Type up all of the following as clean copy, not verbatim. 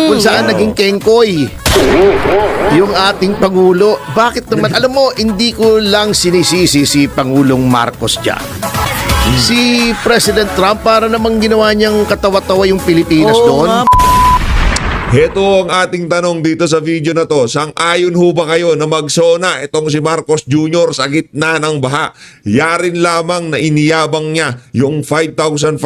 kung saan naging kengkoy yung ating Pangulo. Bakit naman? Alam mo, hindi ko lang sinisisi si Pangulong Marcos dyan. Si President Trump, para namang ginawa niyang katawa-tawa yung Pilipinas doon. Heto ang ating tanong dito sa video na to. Sang-ayon ho ba kayo na magsona itong si Marcos Jr. sa gitna ng baha? Yarin lamang na iniyabang niya yung 5,500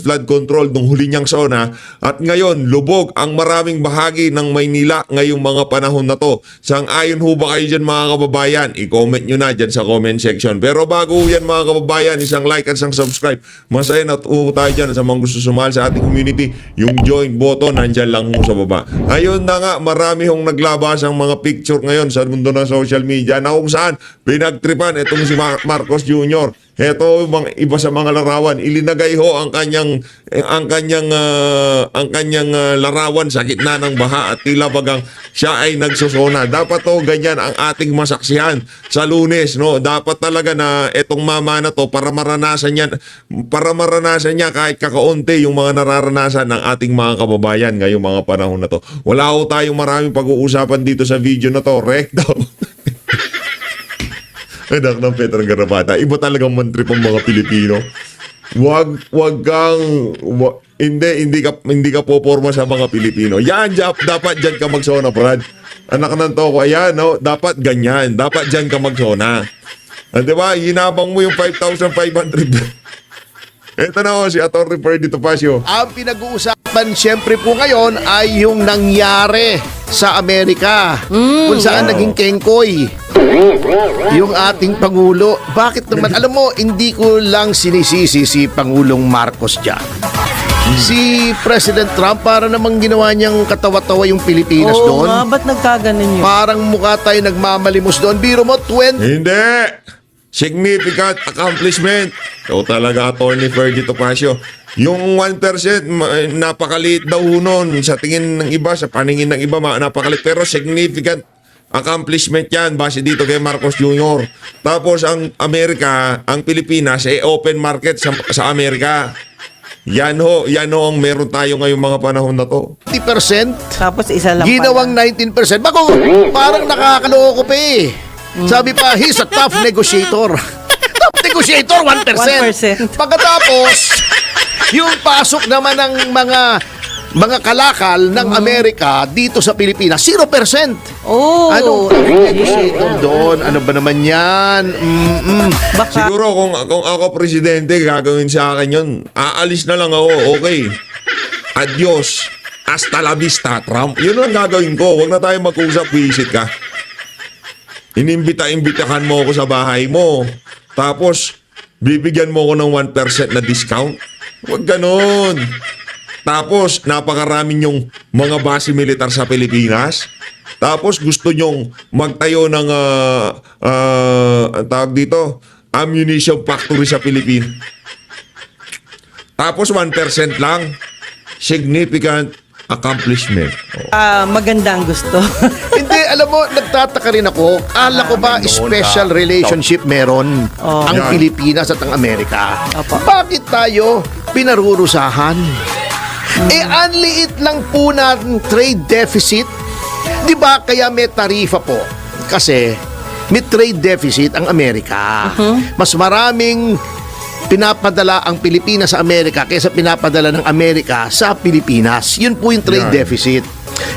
flood control nung huli niyang sona at ngayon lubog ang maraming bahagi ng Maynila ngayong mga panahon na to. Sang-ayon ho ba kayo dyan mga kababayan? I-comment nyo na dyan sa comment section. Pero bago yan mga kababayan, isang like at isang subscribe. Masaya na tayo dyan sa mga gusto sumali sa ating community. Yung join button, nandyan lang ho sa baba. Ayun na nga, marami hong naglabas ang mga picture ngayon sa mundo ng social media na kung saan pinagtripan itong si Marcos Jr. Heto mga iba sa mga larawan, ilinagay ho ang kanyang larawan sa gitna ng baha at tila bagang siya ay nagsusona. Dapat to ganyan ang ating masaksihan sa Lunes, no? Dapat talaga na etong mama na to para maranasan niya kahit kakaunti yung mga nararanasan ng ating mga kababayan ngayong mga panahon na to. Wala ho tayong maraming pag-uusapan dito sa video na to. Rek daw. Anak ng Petrang Garapata. Iba talagang mantri pang mga Pilipino. Hindi ka poporma sa mga Pilipino. Yan, dapat dyan ka magsona, Brad. Anak ng toko, ayan, no? Dapat ganyan. Dapat dyan ka magsona. Diba? Hinabang mo yung 5,500. Ito na si Atty. Ferdy Topacio. Ang pinag-uusapan siyempre po ngayon ay yung nangyari sa Amerika. Kung saan naging kengkoy yung ating Pangulo. Bakit naman? Alam mo, hindi ko lang sinisisi si Pangulong Marcos dyan. Si President Trump, para namang ginawa niyang katawa-tawa yung Pilipinas doon. Oo nga, ba't nagkaganon yun? Parang mukha tayo nagmamalimos doon. Biro mo, Hindi! Significant accomplishment. So talaga, Atty. Ferdy Topacio. Yung 1%, napakaliit daw nun. Sa tingin ng iba, sa paningin ng iba, napakaliit. Pero significant accomplishment yan base dito kay Marcos Jr. Tapos ang Amerika, ang Pilipinas, open market sa Amerika. Yan ho ang meron tayo ngayong mga panahon na to. 20%. Tapos isa lang Ginawang pala. 19%. Bako, parang nakakaloko pa eh. Sabi pa, he's a tough negotiator. Tough negotiator, 1%. 1%. Pagkatapos, yung pasok naman ng mga kalakal ng Amerika dito sa Pilipinas, 0%. Oh, Ano? Negotiator doon? Ano ba naman yan? baka Siguro kung ako presidente, gagawin sa akin yun. Aalis na lang ako, okay. Adios. Hasta la vista, Trump. Yun ang gagawin ko. Huwag na tayo mag-usap, visit ka. Inimbitahan mo ako sa bahay mo. Tapos, bibigyan mo ako ng 1% na discount. Huwag ganon. Tapos, napakarami yung mga base militar sa Pilipinas. Tapos, gusto nyong magtayo ng, tawag dito, ammunition factory sa Pilipinas. Tapos, 1% lang. Significant accomplishment. maganda ang gusto. Hindi, alam mo, nagtataka rin ako. Kala ko ba special relationship meron ang Yan. Pilipinas at ang Amerika? Opo. Bakit tayo pinarurusahan? Ang liit lang po ng trade deficit. Di ba kaya may tarifa po? Kasi may trade deficit ang Amerika. Mas maraming pinapadala ang Pilipinas sa Amerika kaysa pinapadala ng Amerika sa Pilipinas. Yun po yung trade Yan. deficit.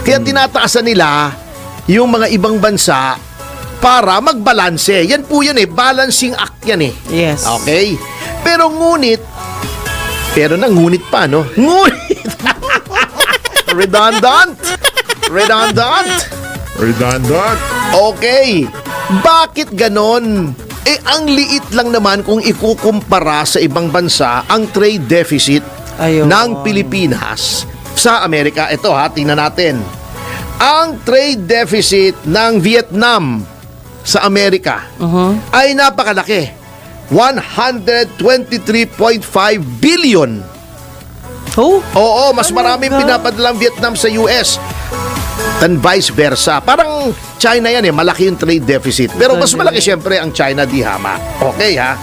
Kaya tinataasan nila yung mga ibang bansa para magbalanse. Yan po yan eh. Balancing act yan eh. Yes. Okay? Pero ngunit pa, no? Ngunit! Redundant! Okay. Bakit ganon? Ang liit lang naman kung ikukumpara sa ibang bansa ang trade deficit Ayun. ng Pilipinas sa Amerika. Ito ha, tingnan natin. Ang trade deficit ng Vietnam sa Amerika ay napakalaki. 123.5 billion. Oh? Oo, mas maraming God. pinapadala ang Vietnam sa US than vice versa. Parang China yan eh, malaki yung trade deficit. Pero mas malaki siyempre ang China, di hama. Okay ha?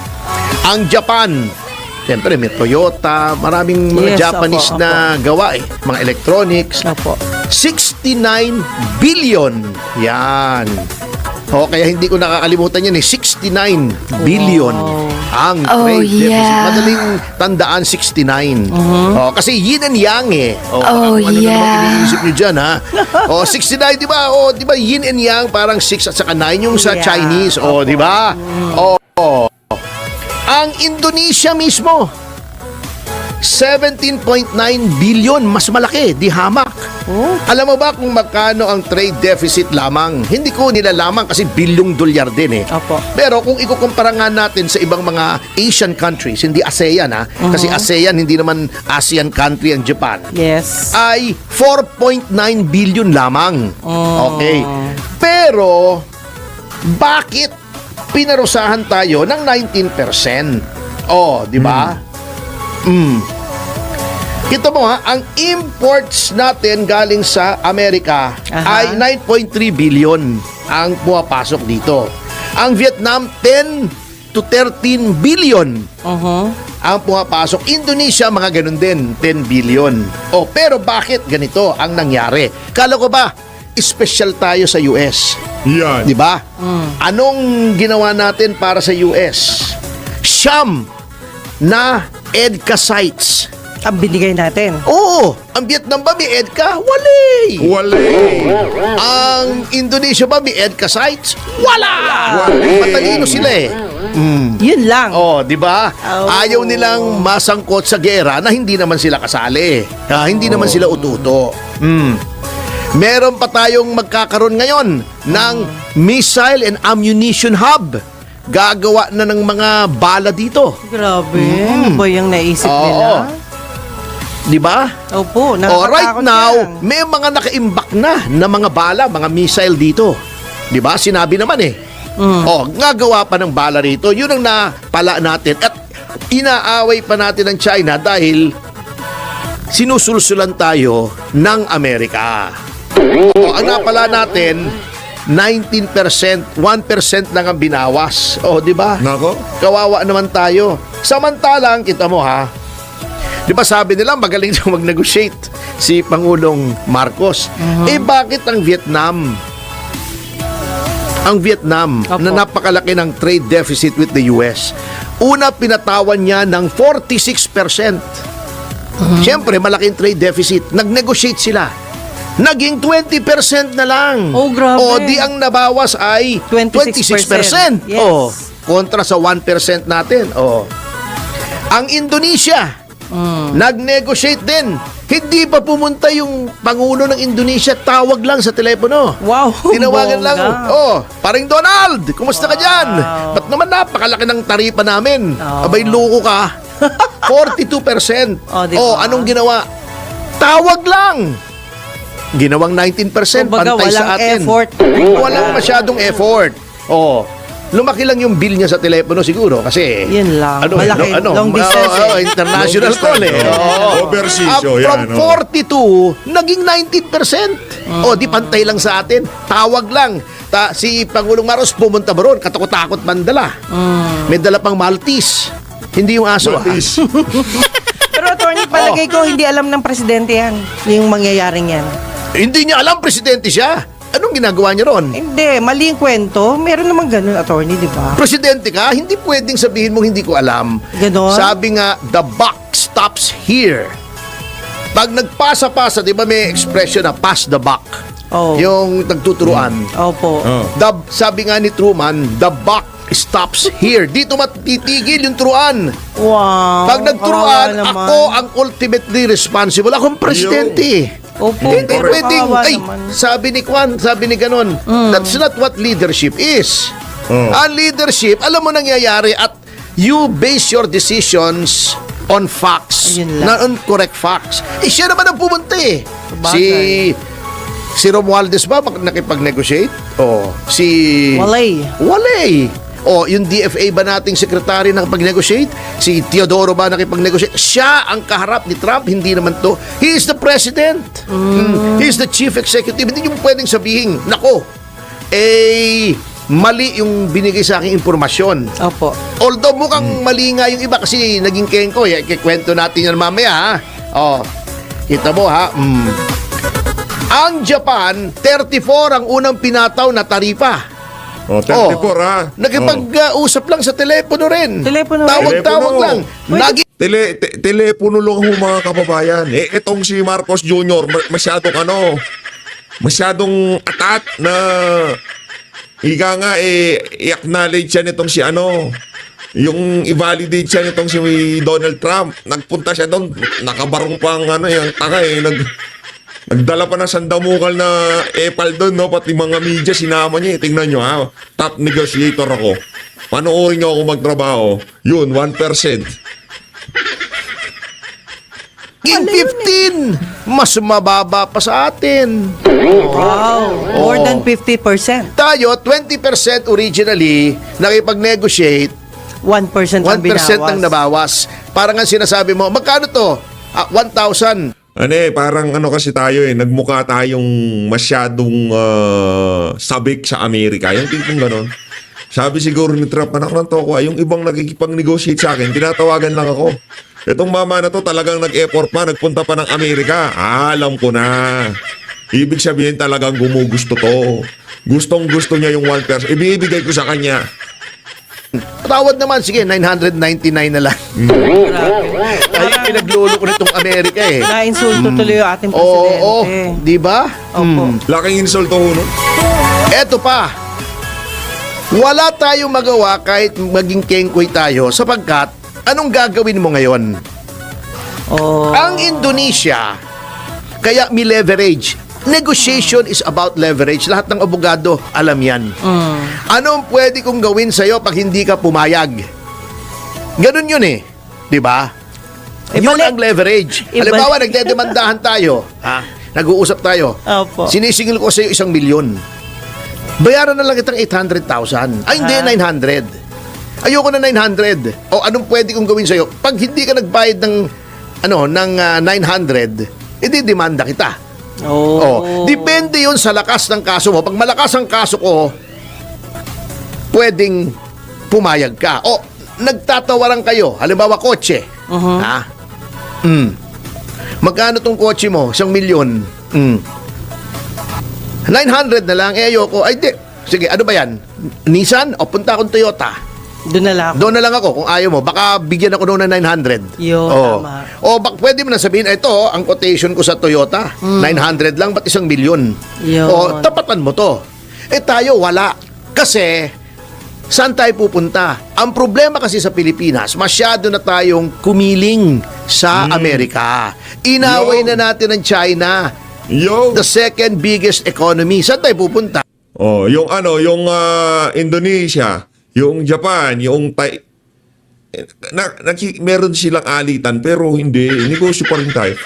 Ang Japan, siyempre may Toyota, maraming mga Yes, Japanese opo. na gawa eh. Mga electronics. Opo. 69 billion. Yan. O, kaya hindi ko nakakalimutan yan eh. 69 billion ang Oh, trade deficit. yeah. Madaling tandaan 69. O, kasi yin and yang eh. O, Oh, ano naman yeah. iniisip nyo dyan ha? O, 69, di ba? O, di ba yin and yang parang 6 at saka 9 yung sa Yeah. Chinese. O, di ba? O, ang Indonesia mismo, 17.9 billion, mas malaki, di hamak. Alam mo ba kung magkano ang trade deficit lamang? Hindi ko nilalaman kasi bilyong dolyar din eh. Opo. Pero kung ikukumpara nga natin sa ibang mga Asian countries, hindi ASEAN ha, kasi ASEAN hindi naman ASEAN country ang Japan, Yes. ay 4.9 billion lamang. Okay. Pero, bakit pinarusahan tayo ng 19%? Oh, di ba? Kita mo ha, ang imports natin galing sa Amerika Aha. ay 9.3 billion ang pumapasok dito. Ang Vietnam, 10 to 13 billion ang pumapasok. Indonesia, mga ganun din, 10 billion. Oh, pero bakit ganito ang nangyari? Kala ko ba, special tayo sa US? Yan. Di ba? Anong ginawa natin para sa US? Siyam na EDCA sites. Ang binigay natin. Oo, ang Vietnam ba may EDCA? Wala. Wala. Ang Indonesia ba may EDCA sites? Wala. Matalino sila eh. Yun lang. Oh, di ba? Oh. Ayaw nilang masangkot sa gera na hindi naman sila kasali. Hindi naman sila ututo. Meron pa tayong magkakaroon ngayon ng missile and ammunition hub. Gagawa na ng mga bala dito. Grabe. Ano ba yung naisip Oo. nila? Di ba? Opo. Oh, right nakakatakot now, yan. may mga nakaimbak na mga bala, mga missile dito. 'Di ba? Sinabi naman eh. Oh, gagawa pa ng bala rito. 'Yun ang napala natin at inaaway pa natin ng China dahil sinusulsulan tayo ng Amerika. Oh, ang napala natin 19%, 1% lang ang binawas. Oh, 'di ba? Nako. Kawawa naman tayo. Samantalang, kita mo ha, di ba sabi nila magaling daw mag-negotiate si Pangulong Marcos. Eh bakit ang Vietnam? Ang Vietnam Opo. na napakalaki ng trade deficit with the US. Una, pinatawan niya ng 46%. Siyempre, malaking trade deficit. Nag-negotiate sila. Naging 20% na lang. Oh, grabe. O, di ang nabawas ay 26%. 26%. Yes. O, kontra sa 1% natin. O. Ang Indonesia, nag-negotiate din. Hindi pa pumunta yung Pangulo ng Indonesia, tawag lang sa telepono. Wow. Tinawagan lang, bongga. paring Donald, kumusta ka dyan? Ba't naman napakalaki ng taripa namin? Oh. Abay, loko ka. 42%. Oh, di ba? Anong ginawa? Tawag lang. Ginawang 19%, Kumbaga, pantay sa walang atin. effort. Walang masyadong effort. Lumaki lang yung bill niya sa telepono siguro kasi Yun lang. Malaki, long distance eh. international Long call eh. distance, Oo. overseas, From yan, oh. 42, naging 19%. Di pantay lang sa atin. Tawag lang. Si Pangulong Marcos pumunta ba ron? Katakot-takot mandala. May dala pang Maltese. Hindi yung aso. Matis. Pero attorney, palagay ko hindi alam ng presidente yan. Yung mangyayaring yan. Hindi niya alam, presidente siya. Anong ginagawa niya ron? Hindi, mali yung kwento. Meron naman ganun, attorney, di ba? Presidente ka, hindi pwedeng sabihin mong hindi ko alam. Ganon? Sabi nga, the buck stops here. Pag nagpasa-pasa, di ba may expression na pass the buck? Oh. Yung nagtuturuan. Opo. Sabi nga ni Truman, the buck stops here. Dito matitigil yung turuan. Wow. Pag nagturuan, kawawa naman. ako ang ultimately responsible. Akong presidente. Opo. Hindi pero pwedeng, kawawa ay, naman. sabi ni Kwan, sabi ni ganon, that's not what leadership is. Oh. Ang leadership, alam mo nangyayari at you base your decisions on facts, Ayun lang. not on correct facts. Siya naman ang pumunta eh. Sabagay. Si Romualdez ba nakipag-negotiate? Si... Walay. Yung DFA ba nating sekretary nakipag-negotiate? Si Teodoro ba nakipag-negotiate? Siya ang kaharap ni Trump, hindi naman to. He is the president. He is the chief executive. Hindi yung pwedeng sabihin, nako, mali yung binigay sa aking impormasyon. Opo. Although mukhang mali nga yung iba kasi naging kengko. Kikwento natin yan mamaya ha. Kita mo ha. Ang Japan, 34 ang unang pinataw na taripa. 34 ha. Nakipag-usap lang sa telepono rin. Telepono rin. Tawag-tawag Telepono. lang. Nagi Telepono lang ho mga kababayan. Itong si Marcos Jr. Masyadong atat na higa nga i-acknowledge siya nitong si yung i-validate siya nitong si Donald Trump. Nagpunta siya doon, nakabarong pa ang yung taka nagdala pa ng sandamukal na epal doon, no? Pati mga media sinama niya. Tingnan nyo ha, top negotiator ako. Panoorin nyo ako magtrabaho. Yun, 1%. Ging 15! Mas mababa pa sa atin. Wow. More than 50%. Tayo, 20% originally, nakipag-negotiate, 1% ang 1% binawas. ang nabawas. Parang ang sinasabi mo, magkano to? 1,000. Parang kasi tayo nagmukha tayong masyadong sabik sa Amerika. Yung tipong ganon. Sabi siguro ni Trump, anak ng toko, yung ibang nagkikipag-negotiate sa akin, tinatawagan lang ako. Itong mama na to talagang nag-effort pa, nagpunta pa ng Amerika. Alam ko na. Ibig sabihin talagang gumugusto to. Gustong-gusto niya yung 1%. Ibibigay ko sa kanya. Patawad naman, sige, 999 na lang. Ay, pinaglolo ko nitong Amerika Na-insulto tuloy yung ating Oo, presidente. di ba? Opo. Laking insulto ho, no? Eto pa. Wala tayong magawa kahit maging kengkoy tayo sapagkat anong gagawin mo ngayon? Oh. Ang Indonesia, kaya may leverage. Negotiation is about leverage. Lahat ng abogado, alam yan. Anong pwede kong gawin sa'yo pag hindi ka pumayag? Ganun yun Di ba? Yun ang leverage. Halimbawa, nagdedemandahan tayo. Nag-uusap tayo. Opo. Sinisingil ko sa'yo 1 milyon. Bayaran na lang itang 800,000. Ay, hindi, 900. Ayoko na 900. O anong pwede kong gawin sa'yo? Pag hindi ka nagbayad ng 900, edi demanda kita. Depende yun sa lakas ng kaso mo. Pag malakas ang kaso ko, pwedeng pumayag ka. O, nagtatawaran kayo. Halimbawa, kotse. Magkano tong kotse mo? 1 milyon. 900 na lang. Ayoko. Ay, di. Sige, ano ba yan? Nissan? O, punta akong Toyota. Doon na lang. Doon na lang ako kung ayaw mo. Baka bigyan ako noon ng 900. Yun, tama. O pwede mo na sabihin, ito, ang quotation ko sa Toyota, 900 lang, ba't 1 milyon? Yun. O, tapatan mo to. Tayo, wala. Kasi, saan tayo pupunta? Ang problema kasi sa Pilipinas, masyado na tayong kumiling sa Amerika. Inaway Yo. na natin ang China, Yo! the second biggest economy. Saan tayo pupunta? Yung Indonesia, yung Japan, yung meron silang alitan pero hindi, negosyo pa rin tayo.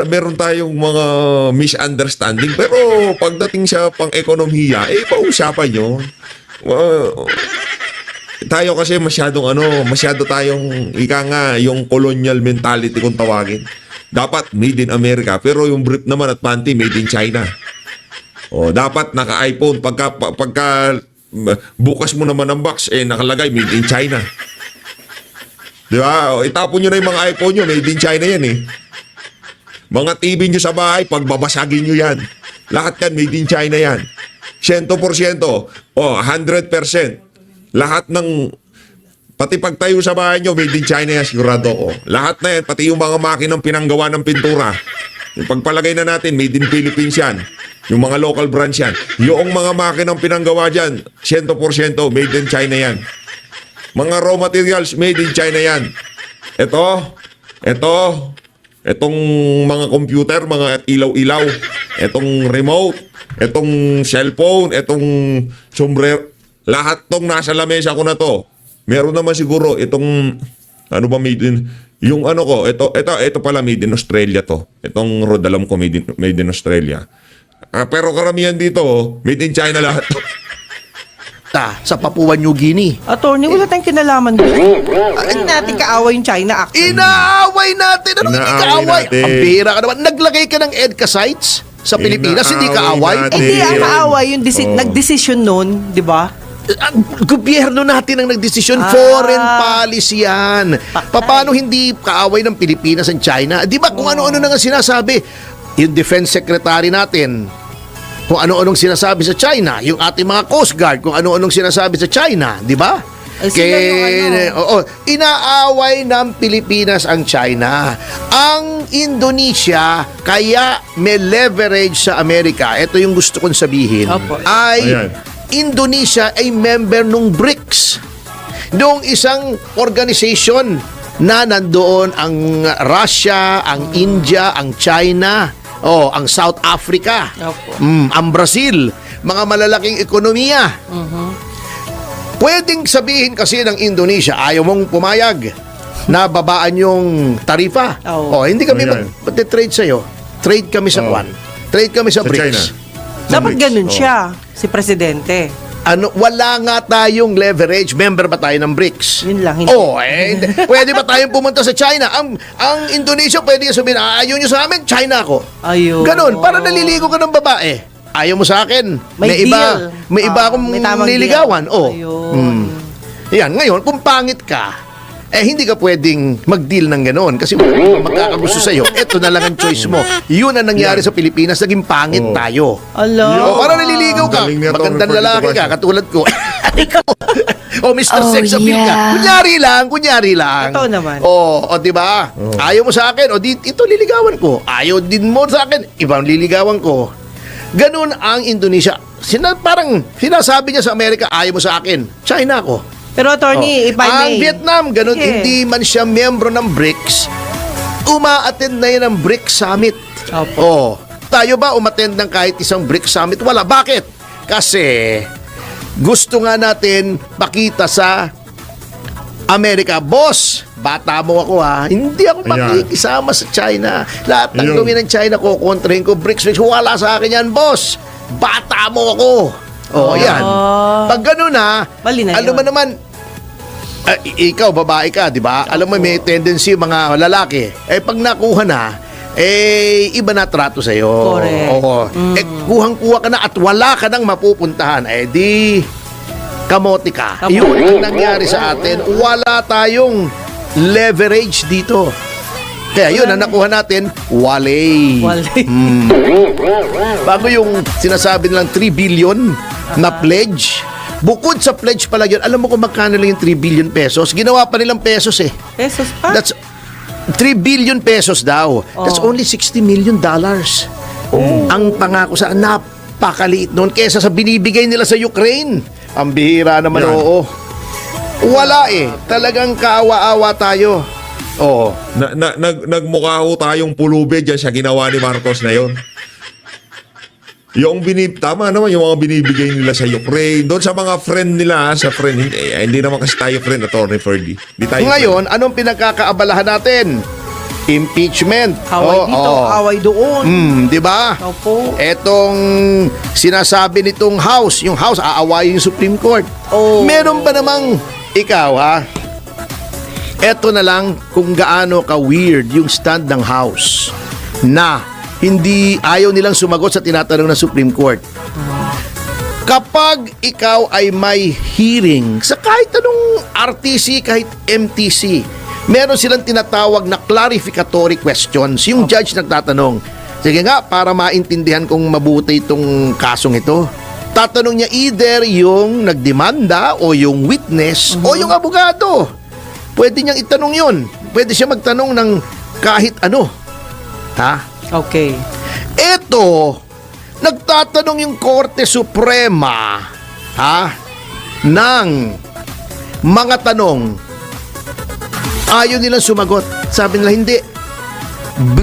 Meron tayong mga misunderstanding pero pagdating sa pang-ekonomiya, pausapan yun. Tayo kasi masyado tayong yung colonial mentality kung tawagin. Dapat made in America pero yung brief naman at panty made in China. Dapat naka-iPhone pagka bukas mo naman ang box, nakalagay made in China. Di ba? Itapon nyo na yung mga iPhone nyo, made in China yan Mga TV nyo sa bahay, pagbabasagin nyo yan. Lahat yan, made in China yan. 100%, 100%. Lahat ng, pati pagtayo sa bahay nyo, made in China yan, sigurado ko. Lahat na yan, pati yung mga makinang pinanggawa ng pintura. Yung pagpalagay na natin, made in Philippines yan. Yung mga local branch yan. Yung mga makinang pinanggawa dyan, 100% made in China yan. Mga raw materials, made in China yan. Itong mga computer, mga ilaw-ilaw, itong remote, itong cellphone, itong sombrero, lahat tong nasa lamesa ko na to. Meron naman siguro itong, made in, yung ito pala made in Australia to. Itong rod, alam ko made in Australia. Pero karamihan dito, made in China lahat. Sa Papua New Guinea. Attorney, wala tayong kinalaman doon. Hindi natin kaaway yung China actually. Inaaway natin. Ano hindi Inaaway kaaway? natin. Ang bira ka naman. Naglagay ka ng EDCA sites sa Pilipinas, hindi kaaway. natin. Hindi ang kaaway yung nag-decision noon, di ba? Ang gobyerno natin ang nagdesisyon. Foreign policy yan. Patay. Paano hindi kaaway ng Pilipinas ang China? Di ba kung ano-ano na nga sinasabi? yung defense secretary natin, kung ano-anong sinasabi sa China, yung ating mga Coast Guard, kung ano-anong sinasabi sa China, di ba? Sila yung Oo, inaaway ng Pilipinas ang China. Ang Indonesia, kaya may leverage sa Amerika. Ito yung gusto kong sabihin. Opo. Ay, Ayan. Indonesia ay member ng BRICS. Noong isang organization na nandoon ang Russia, ang India, ang China, ang South Africa, Opo. ang Brazil, mga malalaking ekonomiya. Pwedeng sabihin kasi ng Indonesia, ayaw mong pumayag na babaan yung tarifa. Oo. Hindi kami Ayan. mag-trade sa'yo. Trade kami sa Oo. Kwan. Trade kami sa Sa BRICS. China. Dapat BRICS. ganun Oo. siya, si Presidente. Wala nga tayong leverage. Member ba tayo ng BRICS? Yun lang, hindi. Pwede ba tayong pumunta sa China? Ang Indonesia pwede sabihin, ayaw nyo sa amin, China ako. Ayun. Ganon, para naliligo ka ng babae. Ayaw mo sa akin. May iba, deal. may iba akong May tamang niligawan. deal. Ayun. Yan, ngayon, kung pangit ka, hindi ka pwedeng mag-deal ng ganon kasi magkakagusto sa'yo. Ito na lang ang choice mo. Yun ang nangyari sa Pilipinas, naging pangit Oo. tayo. Ala. Para naliligaw ka, Galing niya to, magandang Roberto lalaki ka, Basio. katulad ko. Mr. Oh, Sex Appeal ka. yeah. Kunyari lang. Totoo naman. Di ba? Ayaw mo sa akin, ito liligawan ko. Ayaw din mo sa akin, ibang liligawan ko. Ganun ang Indonesia. Parang sinasabi niya sa Amerika, ayaw mo sa akin, China ko. Pero attorney, if I may. Ang Vietnam, ganun, Sige. hindi man siya miyembro ng BRICS, uma-attend na yan ng BRICS Summit. Opo. Tayo ba umattend ng kahit isang BRICS Summit? Wala. Bakit? Kasi gusto nga natin pakita sa Amerika, boss, bata mo ako ha. Hindi ako Ayan. makikisama sa China. Lahat ng Ayun. gawin ng China ko, kontrahin ko, BRICS, wala sa akin yan, boss. Bata mo ako. Yan. Pag gano'n na, Mali na alam mo yun. naman, ikaw, babae ka, di ba? Alam mo, may tendency yung mga lalaki. Pag nakuha na, iba na trato sa'yo. Correct. Oo. Kuhang-kuha ka na at wala ka nang mapupuntahan. Di, kamote ka. Kamote. Yun ang nangyari sa atin. Wala tayong leverage dito. Kaya yun, ang nakuha natin, wale. Bago yung sinasabi nilang 3 billion na pledge, bukod sa pledge pala yun, alam mo kung magkano lang yung 3 billion pesos? Ginawa pa nilang pesos eh. Pesos pa? That's 3 billion pesos daw. That's only $60 million. Ang pangako sa napakaliit noon kesa sa binibigay nila sa Ukraine. Ang bihira naman, Yan. oo. Wala eh. Talagang kaawa-awa tayo. Oo. Nagmukha ho tayong pulubi dyan sa ginawa ni Marcos na yon. Tama naman yung mga binibigay nila sa Ukraine, doon sa mga friend nila, sa friend, hindi naman kasi tayo friend, Attorney Ferdy. Di tayo Ngayon, anong pinagkakaabalahan natin? Impeachment. Away dito, away doon. Di ba? Opo. Etong sinasabi nitong House, yung House aawayin yung Supreme Court. Oh. Meron ba namang ikaw ha? Eto na lang kung gaano ka-weird yung stand ng House na hindi ayaw nilang sumagot sa tinatanong ng Supreme Court. Kapag ikaw ay may hearing sa kahit anong RTC, kahit MTC, meron silang tinatawag na clarificatory questions. Yung judge nagtatanong, sige nga, para maintindihan kung mabuti itong kasong ito, tatanong niya either yung nagdemanda o yung witness o yung abogado. Pwede niyang itanong yun. Pwede siya magtanong ng kahit ano. Ha? Okay. Eto, nagtatanong yung Korte Suprema ng mga tanong. Ayaw nilang sumagot. Sabi nila, hindi.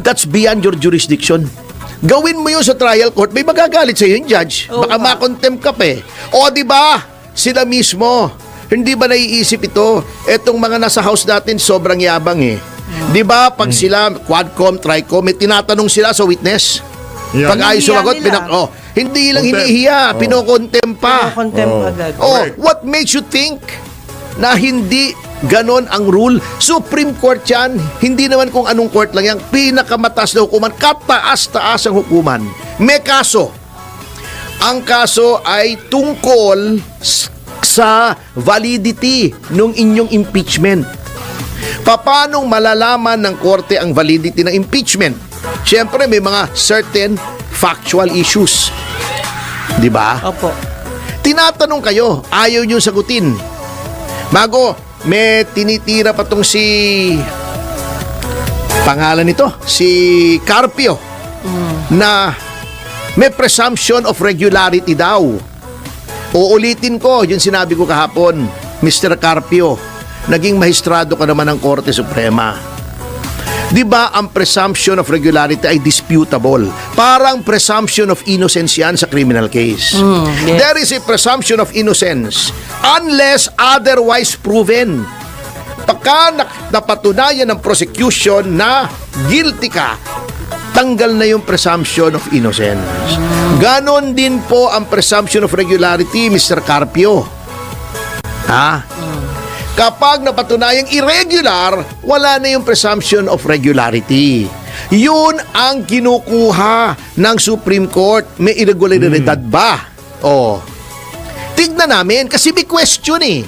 That's beyond your jurisdiction. Gawin mo yun sa trial court, may magagalit sa yung judge. Oo Baka nga. makontempt ka pa eh. O di ba? Sila mismo. Hindi ba naiisip ito? Etong mga nasa house natin, sobrang yabang eh. Di ba pag sila, Quadcom, Tricom, may tinatanong sila sa witness. Yan. Pag ayaw Hinihiya sumagot, nila. hindi lang Contempt. hinihiya, Oh. pinokontempt pa. Contempt Oh. agad. Correct. What makes you think na hindi ganon ang rule? Supreme Court yan. Hindi naman kung anong court lang yan. Pinakamataas na hukuman. Kataas-taas ang hukuman. May kaso. Ang kaso ay tungkol sa validity ng inyong impeachment. Paano malalaman ng korte ang validity ng impeachment? Siyempre, may mga certain factual issues. Di ba? Opo. Tinatanong kayo, ayaw nyo sagutin. Bago, may tinitira pa tong si... Pangalan nito, si Carpio, na may presumption of regularity daw. Uulitin ko, yung sinabi ko kahapon, Mr. Carpio, naging mahistrado ka naman ng Korte Suprema. Di ba ang presumption of regularity ay disputable? Parang presumption of innocence yan sa criminal case. Yes. There is a presumption of innocence unless otherwise proven. Pagka napatunayan ng prosecution na guilty ka, tanggal na yung presumption of innocence. Ganon din po ang presumption of regularity, Mr. Carpio. Ha? Kapag napatunayang irregular, wala na yung presumption of regularity. Yun ang kinukuha ng Supreme Court. May irregularidad ba? Oh. Tignan namin kasi may question eh.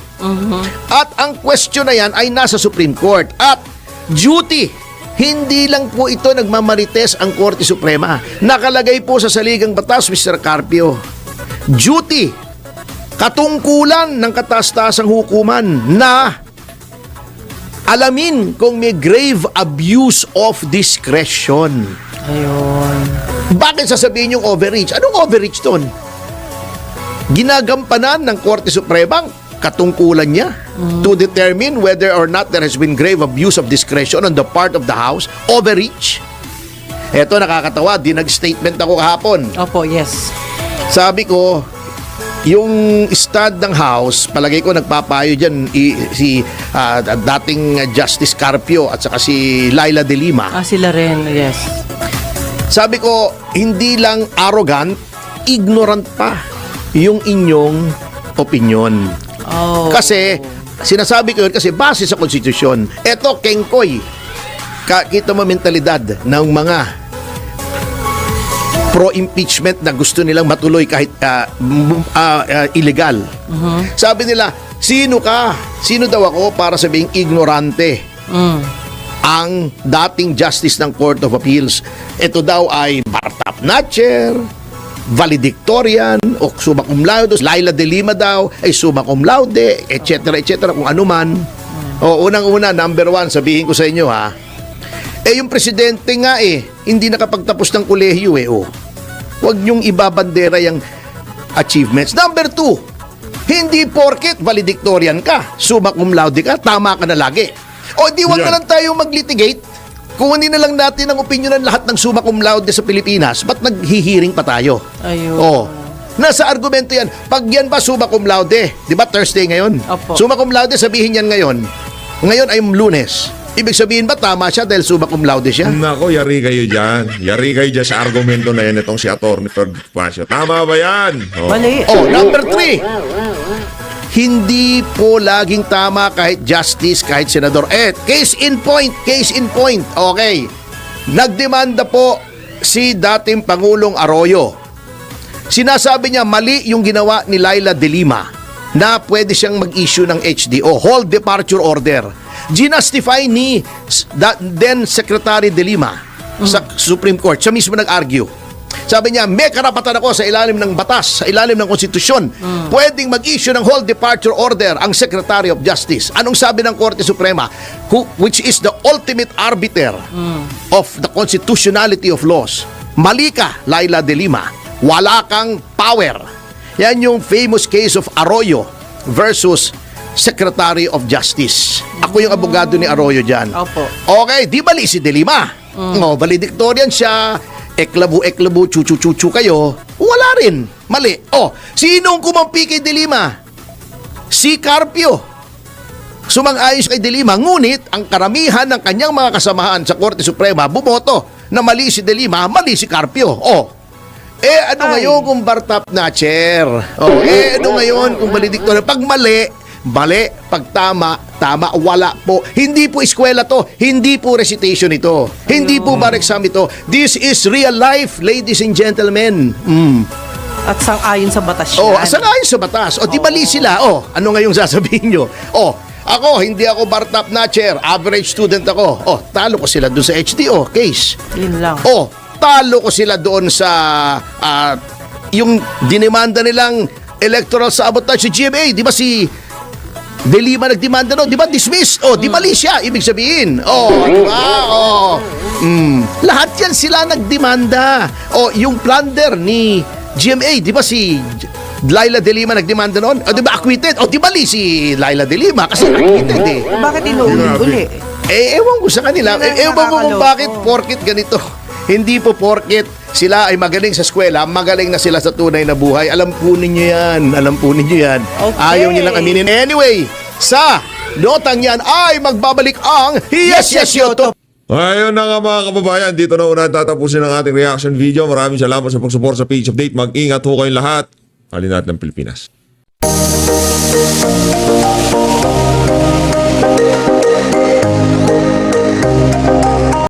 At ang question na yan ay nasa Supreme Court. At duty, hindi lang po ito nagmamarites ang Korte Suprema. Nakalagay po sa saligang batas, Mr. Carpio. Duty, katungkulan ng kataas-taasang hukuman na alamin kung may grave abuse of discretion. Ayun. Bakit sasabihin yung overreach? Anong overreach doon? Ginagampanan ng Korte Suprema katungkulan niya to determine whether or not there has been grave abuse of discretion on the part of the House. Overreach. Eto, nakakatawa. Dinag-statement ako kahapon. Opo, yes. Sabi ko, yung stand ng House, palagay ko nagpapayo dyan si dating Justice Carpio at saka si Laila de Lima. Sila rin, yes. Sabi ko, hindi lang arrogant, ignorant pa yung inyong opinion. Oh. Kasi, sinasabi ko yun kasi base sa konstitusyon. Eto, kengkoy. Kita mo mentalidad ng mga pro-impeachment na gusto nilang matuloy kahit illegal. Sabi nila, sino ka? Sino daw ako para sabing ignorante? Ang dating justice ng Court of Appeals. Ito daw ay Bartap Natcher, valedictorian, o summa cum laude. Laila de Lima daw ay summa cum laude, etc. kung ano man. O, unang-una, number one, sabihin ko sa inyo ha, yung presidente nga hindi nakapagtapos ng kolehiyo Huwag niyong ibabandera yung achievements. Number two, hindi porket valedictorian ka, summa cum laude ka, tama ka na lagi. O di wag na lang tayo mag-litigate. Kung hindi na lang natin ang opinion ng lahat ng summa cum laude sa Pilipinas, ba't naghihiring pa tayo? Ayun. O, nasa argumento yan. Pag yan ba summa cum laude, di ba Thursday ngayon? Opo. Summa cum laude, sabihin yan ngayon. Ngayon ay Lunes. Ibig sabihin ba tama siya dahil summa cum laude siya? Nako, yari kayo dyan. Yari kayo dyan sa argumento na yan itong si Atty. Pacio. Tama ba yan? Oh. Mali. Oh, number three. Hindi po laging tama kahit justice, kahit senador. Case in point. Okay. Nagdemanda po si dating Pangulong Arroyo. Sinasabi niya mali yung ginawa ni Laila de Lima na pwede siyang mag-issue ng HDO, Hold Departure Order. Ginustify ni then Secretary de Lima sa Supreme Court. Siya mismo nag-argue. Sabi niya, may karapatan ako sa ilalim ng batas, sa ilalim ng konstitusyon. Pwedeng mag-issue ng Hold Departure Order ang Secretary of Justice. Anong sabi ng Korte Suprema? Which is the ultimate arbiter of the constitutionality of laws. Mali ka, Laila de Lima. Wala kang power. Yan yung famous case of Arroyo versus Secretary of Justice. Ako yung abogado ni Arroyo dyan. Opo. Okay, di bali si de Lima. Valedictorian siya. Eklabo, chuchu kayo. Wala rin. Mali. Sinong kumampi kay de Lima? Si Carpio. Sumang-ayos kay de Lima. Ngunit, ang karamihan ng kanyang mga kasamahan sa Korte Suprema bumoto na mali si de Lima, mali si Carpio. Ano ngayon kung Bartap Natcher? Ano ngayon kung valedictorian? Pag mali, pag tama, wala po. Hindi po eskwela to, hindi po recitation ito, hindi po bar exam ito. This is real life, ladies and gentlemen. At sang-ayon sa batas yan. Sang-ayon sa batas. Di bali sila. Ano ngayong sasabihin nyo? Ako, hindi ako bar top notcher. Average student ako. Oh, talo ko sila doon sa HDO case. Yun lang. Oh, talo ko sila doon sa yung dinemanda nilang electoral sabotage sa GMA. Di ba si De Lima nagdemanda no? Di ba dismissed? Oh, di mali siya. Ibig sabihin. Oh, di ba? Oh. Lahat yan sila nagdemanda. Oh, yung plunder ni GMA, di ba si Laila De Lima nagdemanda noon? O di ba acquitted? O di mali si Laila De Lima kasi acquitted eh. Bakit inuuli? Ewan ko sa kanila. Sila Ewan ko kung nakakaloko. bakit porkit ganito. Hindi po porkit sila ay magaling sa eskwela, magaling na sila sa tunay na buhay. Alam po ninyo yan. Alam po ninyo yan. Okay. Ayaw nilang aminin. Anyway, sa notang yan ay magbabalik ang Yes, Yes, Yoto. Ayun na nga mga kababayan, dito na una tatapusin ang ating reaction video. Maraming salamat sa pag-support sa Page Update. Mag-ingat ho kayong lahat. Halin natin ng Pilipinas.